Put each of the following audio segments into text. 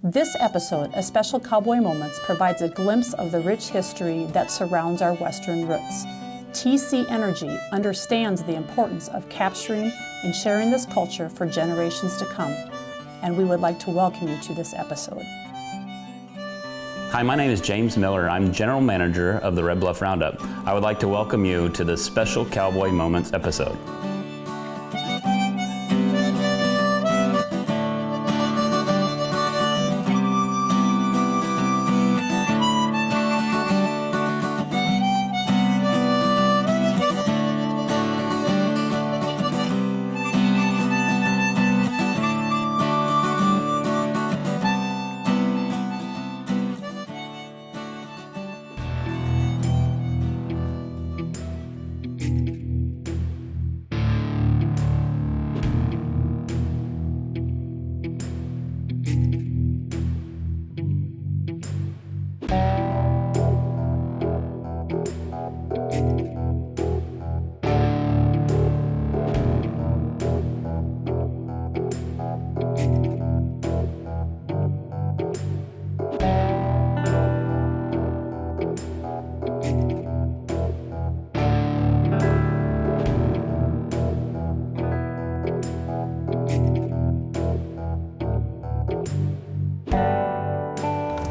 This episode of Special Cowboy Moments provides a glimpse of the rich history that surrounds our Western roots. TC Energy understands the importance of capturing and sharing this culture for generations to come, and we would like to welcome you to this episode. Hi, my name is James Miller. I'm General Manager of the Red Bluff Roundup. I would like to welcome you to this Special Cowboy Moments episode.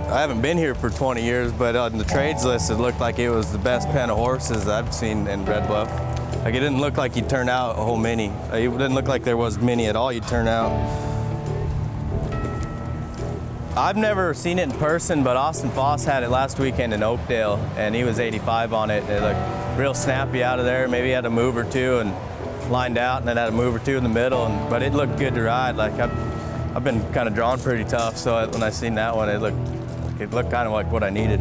I haven't been here for 20 years, but on the trades list, it looked like it was the best pen of horses I've seen in Red Bluff. Like, it didn't look like you'd turn out a whole many. It didn't look like there was many at all you'd turn out. I've never seen it in person, but Austin Foss had it last weekend in Oakdale, and he was 85 on it, and it looked real snappy out of there. Maybe he had a move or two and lined out, and then had a move or two in the middle, but it looked good to ride. Like, I've been kind of drawn pretty tough, so when I seen that one, it looked kind of like what I needed.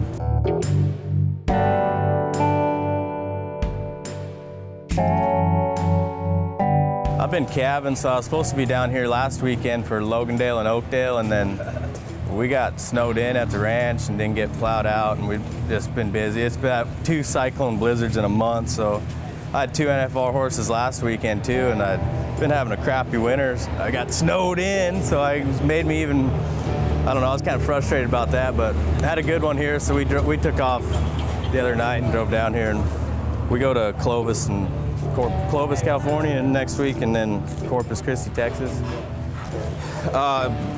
I've been calving, so I was supposed to be down here last weekend for Logandale and Oakdale, and then we got snowed in at the ranch and didn't get plowed out, and we've just been busy. It's been 2 cyclone blizzards in a month, so I had 2 NFR horses last weekend too, and I'd been having a crappy winter. I got snowed in, so it made me even, I don't know, I was kind of frustrated about that, but I had a good one here, so we took off the other night and drove down here, and we go to Clovis, California next week, and then Corpus Christi, Texas.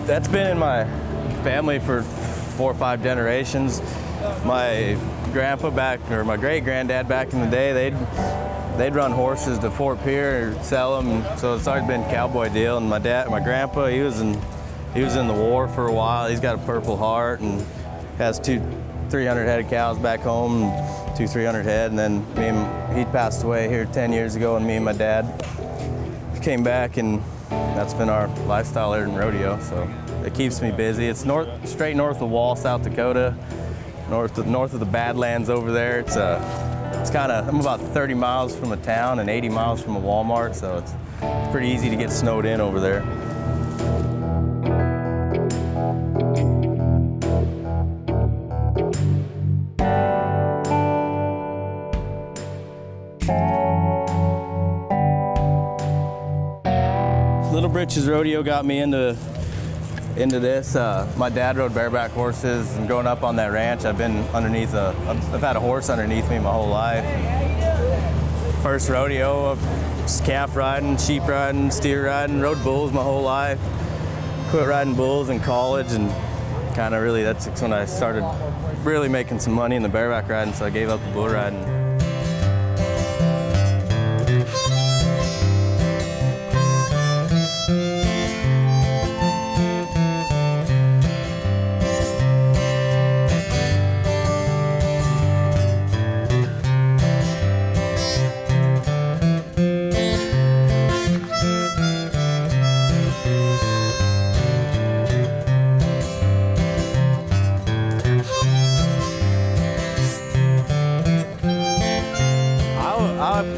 That's been in my family for 4 or 5 generations. My grandpa my great-granddad back in the day, they'd run horses to Fort Pierre, sell them, so it's always been a cowboy deal. And my grandpa, he was in the war for a while. He's got a Purple Heart and has 300 head of cows back home, 300 head. And then he passed away here 10 years ago, and me and my dad came back, and that's been our lifestyle here in rodeo. So it keeps me busy. It's straight north of Wall, South Dakota, north of the Badlands over there. It's I'm about 30 miles from a town and 80 miles from a Walmart, so it's pretty easy to get snowed in over there. Little Britches Rodeo got me into this. My dad rode bareback horses, and growing up on that ranch, I've had a horse underneath me my whole life. First rodeo, just calf riding, sheep riding, steer riding, rode bulls my whole life. Quit riding bulls in college, and kind of really that's when I started really making some money in the bareback riding, so I gave up the bull riding.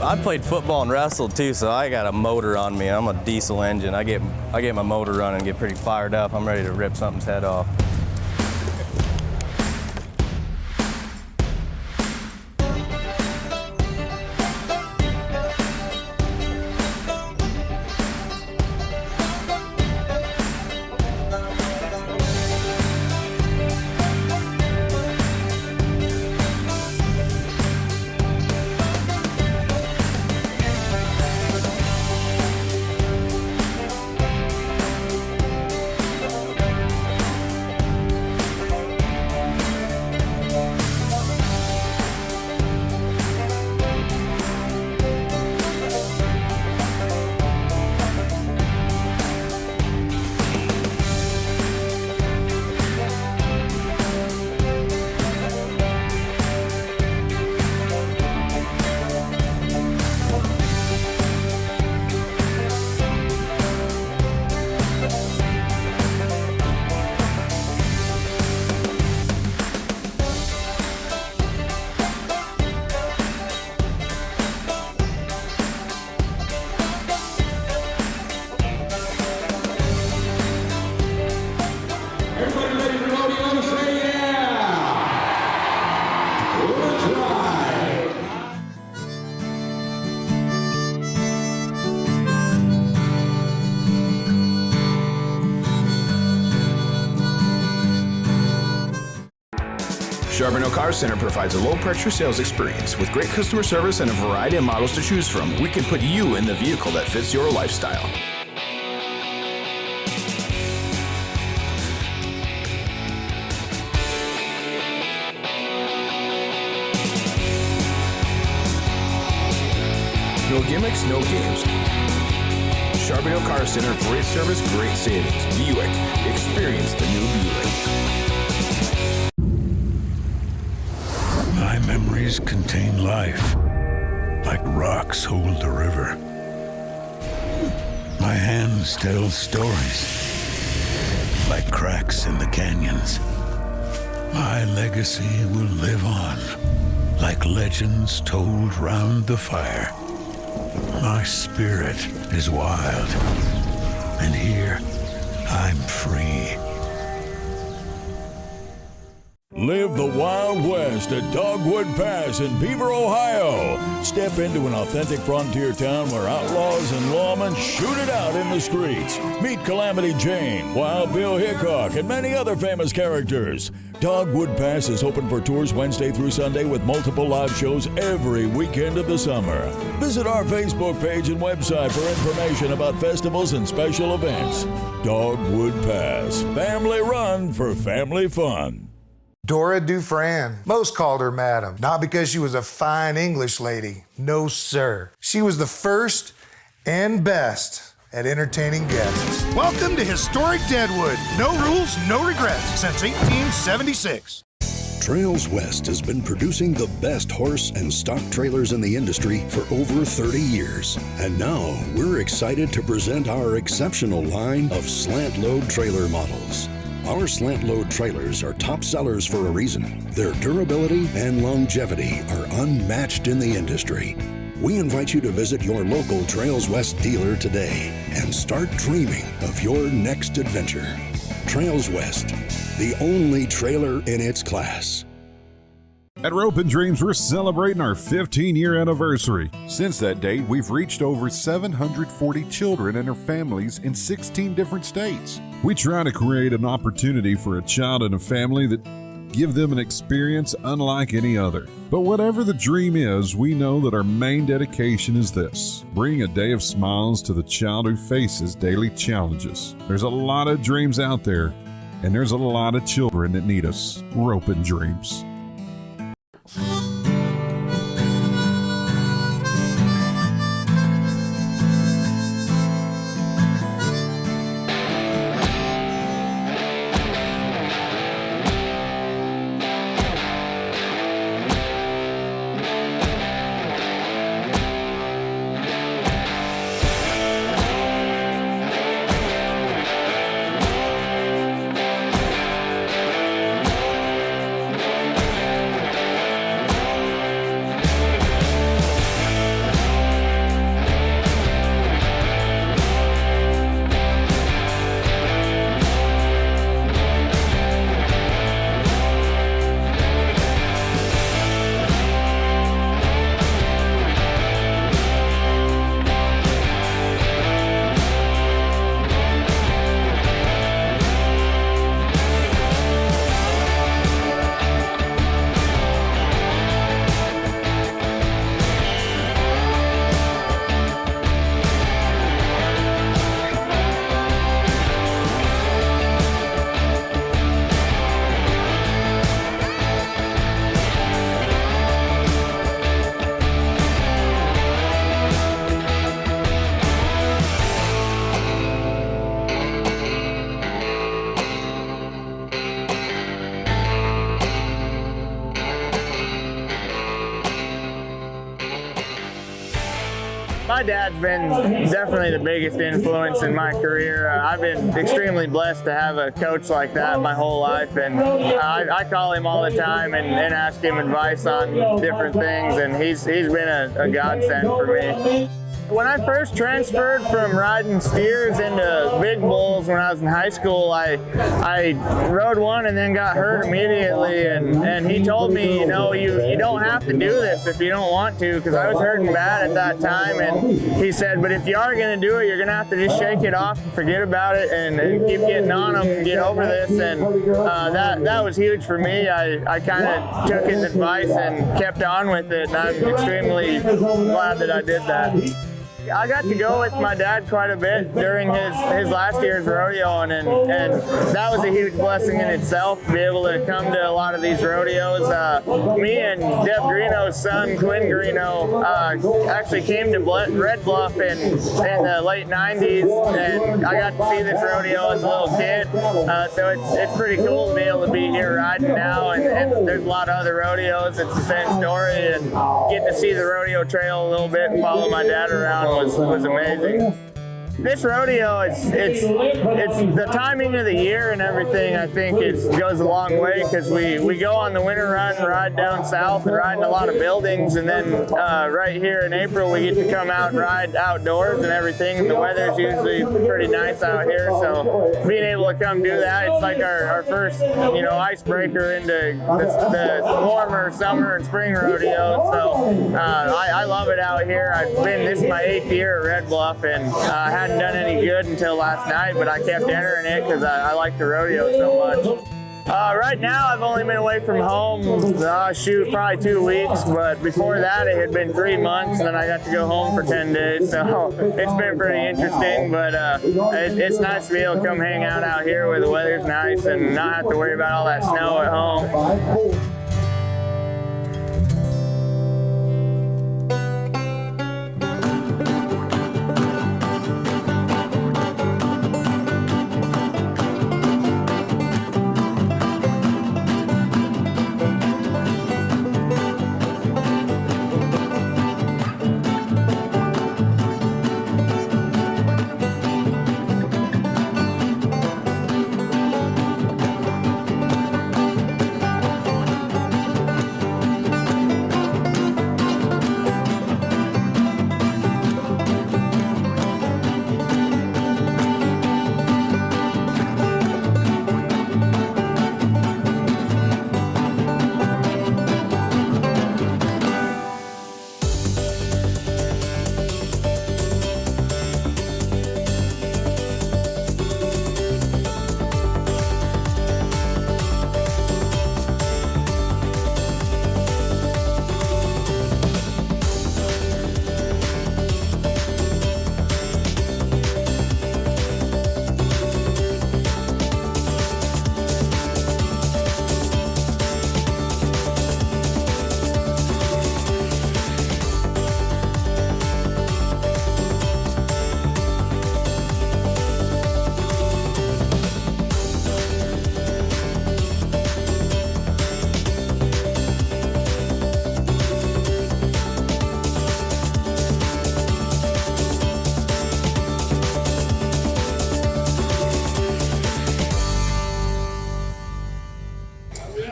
I played football and wrestled too, so I got a motor on me. I'm a diesel engine. I get my motor running and get pretty fired up. I'm ready to rip something's head off. Charbonneau Car Center provides a low-pressure sales experience with great customer service and a variety of models to choose from. We can put you in the vehicle that fits your lifestyle. No gimmicks, no games. Charbonneau Car Center, great service, great savings. Buick, experience the new Buick. My memories contain life, like rocks hold the river. My hands tell stories, like cracks in the canyons. My legacy will live on, like legends told round the fire. My spirit is wild, and here I'm free. Live the Wild West at Dogwood Pass in Beaver, Ohio. Step into an authentic frontier town where outlaws and lawmen shoot it out in the streets. Meet Calamity Jane, Wild Bill Hickok, and many other famous characters. Dogwood Pass is open for tours Wednesday through Sunday with multiple live shows every weekend of the summer. Visit our Facebook page and website for information about festivals and special events. Dogwood Pass, family run for family fun. Dora Dufran. Most called her Madam, not because she was a fine English lady. No, sir. She was the first and best at entertaining guests. Welcome to historic Deadwood. No rules, no regrets since 1876. Trails West has been producing the best horse and stock trailers in the industry for over 30 years. And now we're excited to present our exceptional line of slant load trailer models. Our slant load trailers are top sellers for a reason. Their durability and longevity are unmatched in the industry. We invite you to visit your local Trails West dealer today and start dreaming of your next adventure. Trails West, the only trailer in its class. At Rope and Dreams, we're celebrating our 15-year anniversary. Since that date, we've reached over 740 children and their families in 16 different states. We try to create an opportunity for a child and a family that give them an experience unlike any other. But whatever the dream is, we know that our main dedication is this: bring a day of smiles to the child who faces daily challenges. There's a lot of dreams out there, and there's a lot of children that need us. Rope and Dreams. My dad's been definitely the biggest influence in my career. I've been extremely blessed to have a coach like that my whole life, and I call him all the time and ask him advice on different things, and he's been a godsend for me. When I first transferred from riding steers into big bulls when I was in high school, I rode one and then got hurt immediately. And he told me, you know, you don't have to do this if you don't want to, because I was hurting bad at that time. And he said, but if you are going to do it, you're going to have to just shake it off and forget about it and keep getting on them and get over this. And that was huge for me. I kind of took his advice and kept on with it. And I'm extremely glad that I did that. I got to go with my dad quite a bit during his last year's rodeo, and that was a huge blessing in itself to be able to come to a lot of these rodeos. Me and Deb Greeno's son, Quinn Greeno, actually came to Red Bluff in the late 90s, and I got to see this rodeo as a little kid. So it's pretty cool to be able to be here riding now, and there's a lot of other rodeos. It's the same story, and getting to see the rodeo trail a little bit and follow my dad around was amazing. This rodeo, it's the timing of the year and everything. I think goes a long way, because we go on the winter run, ride down south, and ride in a lot of buildings, and then right here in April we get to come out and ride outdoors and everything. The weather's usually pretty nice out here, so being able to come do that, it's like our first icebreaker into the warmer summer and spring rodeo. So I love it out here. This is my 8th year at Red Bluff, and I hadn't done any good until last night, but I kept entering it because I like the rodeo so much. Right now I've only been away from home, probably 2 weeks, but before that it had been 3 months, and then I got to go home for 10 days, so it's been pretty interesting, but it's nice to be able to come hang out here where the weather's nice and not have to worry about all that snow at home.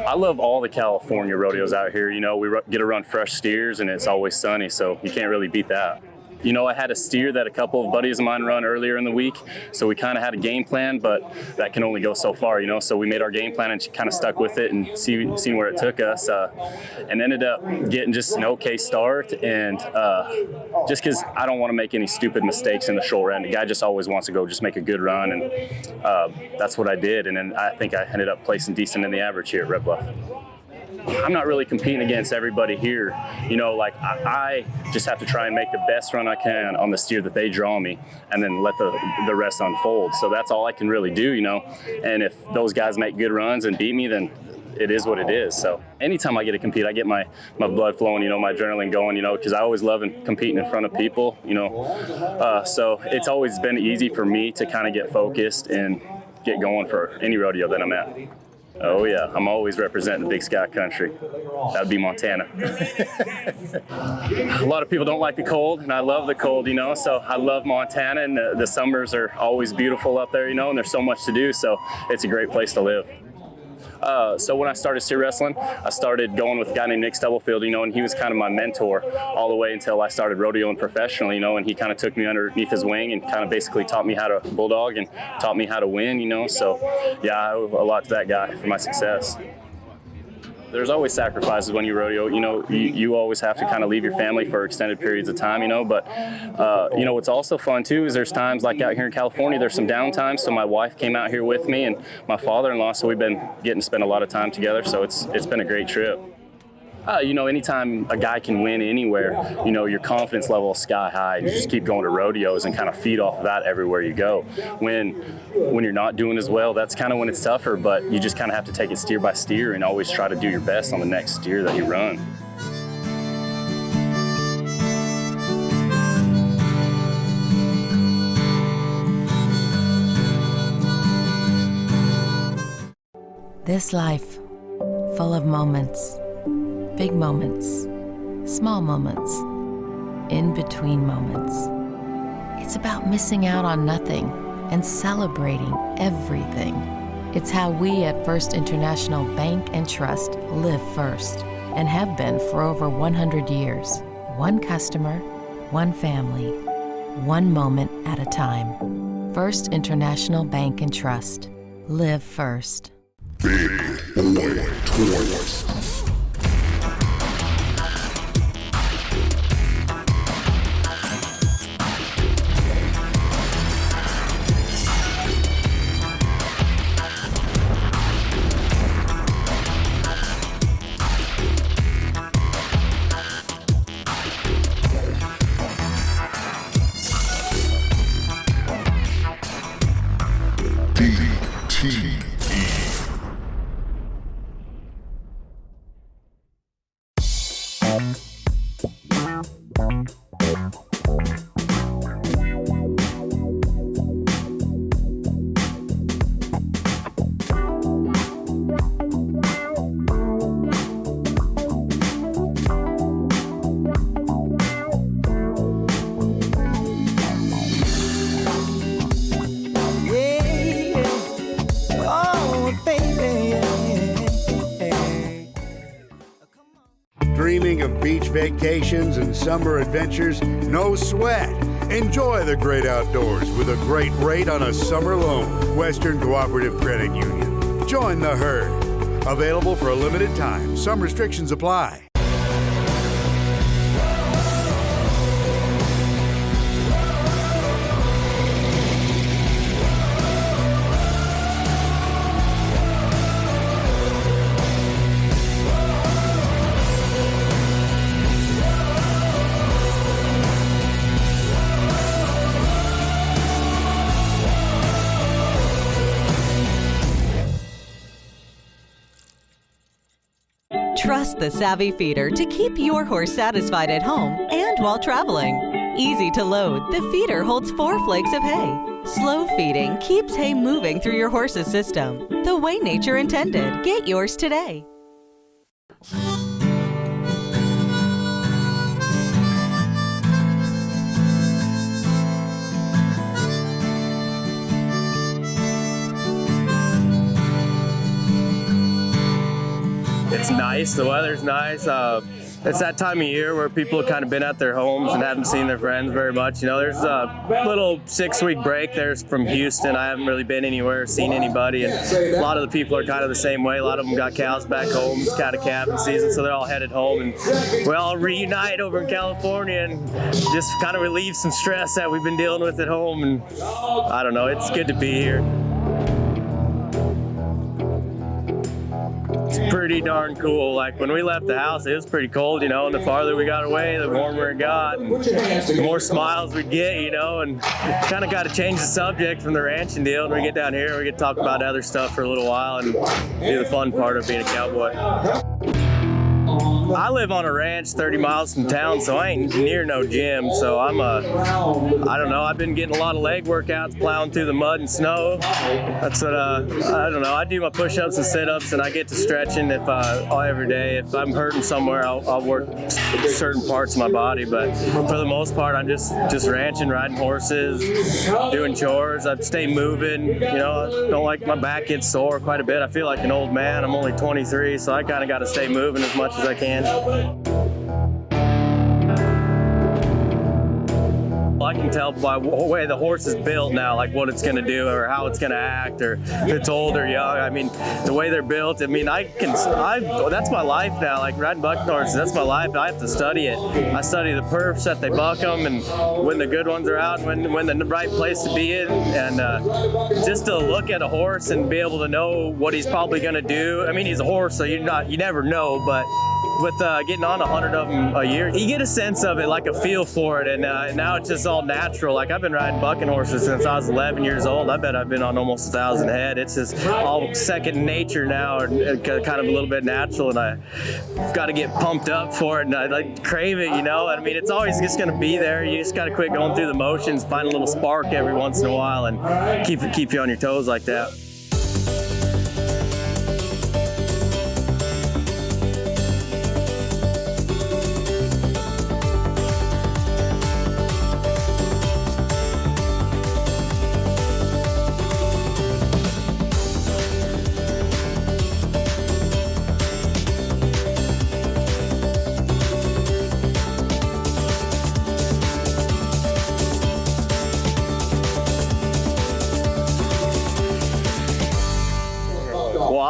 I love all the California rodeos out here. You know, we get to run fresh steers and it's always sunny, so you can't really beat that. You know, I had a steer that a couple of buddies of mine run earlier in the week, so we kind of had a game plan, but that can only go so far, you know, so we made our game plan and kind of stuck with it and seen where it took us, and ended up getting just an okay start, and just because I don't want to make any stupid mistakes in the short end. The guy just always wants to go just make a good run, and that's what I did, and then I think I ended up placing decent in the average here at Red Bluff. I'm not really competing against everybody here. You know, like I just have to try and make the best run I can on the steer that they draw me, and then let the rest unfold. So that's all I can really do, you know. And if those guys make good runs and beat me, then it is what it is. So anytime I get to compete, I get my blood flowing, you know, my adrenaline going, you know, because I always love competing in front of people, you know. So it's always been easy for me to kind of get focused and get going for any rodeo that I'm at. Oh yeah, I'm always representing the Big Sky Country. That would be Montana. A lot of people don't like the cold, and I love the cold, you know, so I love Montana, and the summers are always beautiful up there, you know, and there's so much to do, so it's a great place to live. So when I started steer wrestling, I started going with a guy named Nick Stubblefield, and he was kind of my mentor all the way until I started rodeoing professionally, and he kind of took me underneath his wing and kind of basically taught me how to bulldog and taught me how to win, So yeah, I owe a lot to that guy for my success. There's always sacrifices when you rodeo. You always have to kind of leave your family for extended periods of time, but what's also fun too is there's times like out here in California, there's some downtime. So my wife came out here with me and my father-in-law, so we've been getting to spend a lot of time together. So it's been a great trip. Anytime a guy can win anywhere, your confidence level is sky high. You just keep going to rodeos and kind of feed off of that everywhere you go. When you're not doing as well, that's kind of when it's tougher, but you just kind of have to take it steer by steer and always try to do your best on the next steer that you run. This life, full of moments. Big moments, small moments, in-between moments. It's about missing out on nothing and celebrating everything. It's how we at First International Bank and Trust live first and have been for over 100 years. One customer, one family, one moment at a time. First International Bank and Trust. Live first. Big Boy Toys. Dreaming of beach vacations and summer adventures? No sweat. Enjoy the great outdoors with a great rate on a summer loan. Western Cooperative Credit Union. Join the herd. Available for a limited time. Some restrictions apply. Trust the Savvy Feeder to keep your horse satisfied at home and while traveling. Easy to load, the feeder holds 4 flakes of hay. Slow feeding keeps hay moving through your horse's system, the way nature intended. Get yours today. It's nice, the weather's nice. It's that time of year where people have kind of been at their homes and haven't seen their friends very much. There's a little 6-week break there from Houston. I haven't really been anywhere, seen anybody, and a lot of the people are kind of the same way. A lot of them got cows back home. It's kind of calving season, so they're all headed home, and we all reunite over in California and just kind of relieve some stress that we've been dealing with at home. And I don't know, it's good to be here. It's pretty darn cool. Like when we left the house, it was pretty cold, and the farther we got away, the warmer it got, and the more smiles we get, and kind of got to change the subject from the ranching deal. When we get down here, we get to talk about other stuff for a little while and do the fun part of being a cowboy. I live on a ranch 30 miles from town, so I ain't near no gym. So I don't know, I've been getting a lot of leg workouts, plowing through the mud and snow. That's what, I don't know, I do my push-ups and sit-ups, and I get to stretching every day. If I'm hurting somewhere, I'll work certain parts of my body, but for the most part, I'm just ranching, riding horses, doing chores. I stay moving, you know, I don't like my back gets sore quite a bit. I feel like an old man. I'm only 23, so I kind of got to stay moving as much as I can. I can tell by the way the horse is built now, like what it's going to do or how it's going to act, or if it's old or young. I mean, the way they're built, I mean, that's my life now, like riding bucking horses, that's my life. I have to study it. I study the perfs that they buck them, and when the good ones are out, and when the right place to be in, and just to look at a horse and be able to know what he's probably going to do. I mean, he's a horse, so you never know, but with getting on 100 of them a year, you get a sense of it, like a feel for it, and now it's just all natural. Like I've been riding bucking horses since I was 11 years old. I bet I've been on almost 1,000 head. It's just all second nature now, and kind of a little bit natural, and I've got to get pumped up for it, and I like crave it, you know. I mean, it's always just going to be there. You just got to quit going through the motions, find a little spark every once in a while, and keep you on your toes like that.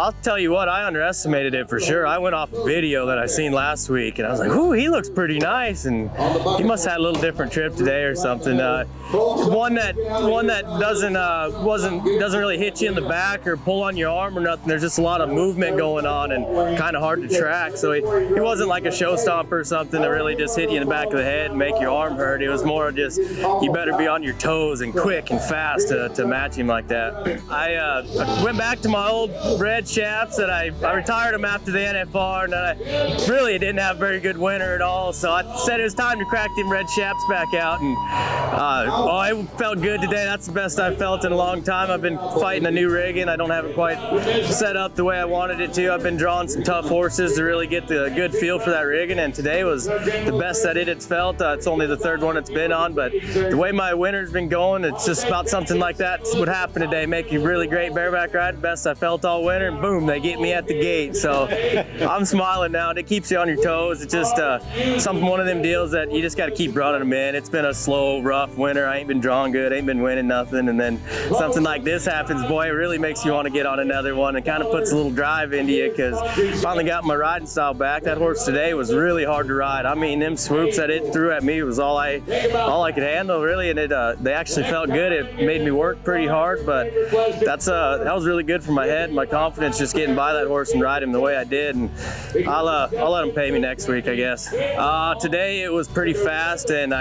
I'll tell you what, I underestimated it for sure. I went off a video that I seen last week, and I was like, "Ooh, he looks pretty nice," and he must have had a little different trip today or something. One that doesn't really hit you in the back or pull on your arm or nothing. There's just a lot of movement going on and kind of hard to track. So he wasn't like a show stomper or something that really just hit you in the back of the head and make your arm hurt. It was more just you better be on your toes and quick and fast to match him like that. I went back to my old red shafts that I retired them after the NFR, and I really didn't have a very good winter at all. So I said it was time to crack them red shafts back out, and it felt good today. That's the best I've felt in a long time. I've been fighting a new rigging. I don't have it quite set up the way I wanted it to. I've been drawing some tough horses to really get the good feel for that rigging, and today was the best that it's felt. It's only the third one it's been on, but the way my winter's been going, it's just about something like that would happen today. Make a really great bareback ride, best I felt all winter, and boom, they get me at the gate. So I'm smiling now, and it keeps you on your toes. It's just one of them deals that you just got to keep running them in. It's been a slow, rough winter. I ain't been drawing good, ain't been winning nothing, and then something like this happens, boy, it really makes you want to get on another one, and kind of puts a little drive into you, because finally got my riding style back. That horse today was really hard to ride. I mean, them swoops that it threw at me was all I could handle, really, and they actually felt good. It made me work pretty hard, but that was really good for my head and my confidence, just getting by that horse and ride him the way I did, and I'll let him pay me next week, I guess. Today it was pretty fast, and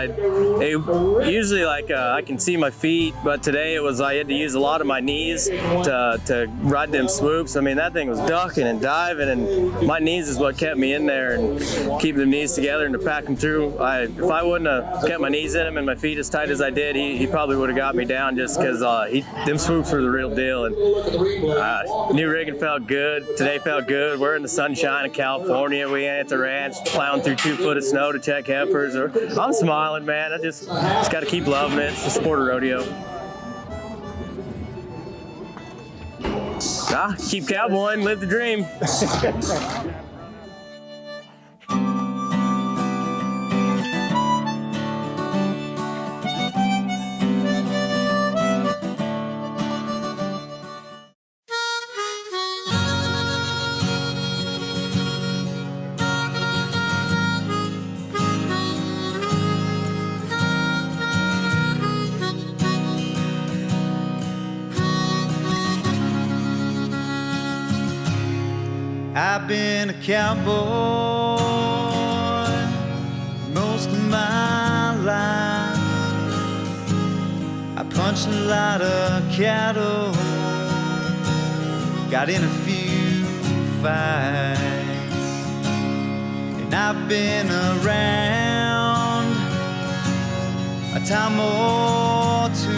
usually I can see my feet, but today I had to use a lot of my knees to ride them swoops. I mean, that thing was ducking and diving, and my knees is what kept me in there and keep the knees together and to pack them through. If I wouldn't have kept my knees in them and my feet as tight as I did, he probably would have got me down, just because them swoops were the real deal. And new rigging felt good. Today felt good. We're in the sunshine of California. We ain't at the ranch plowing through 2 foot of snow to check heifers. I'm smiling, man. I just got to keep loving it. It's the sport of rodeo. Keep cowboying, live the dream. I've been a cowboy most of my life. I punched a lot of cattle, got in a few fights, and I've been around a time or two.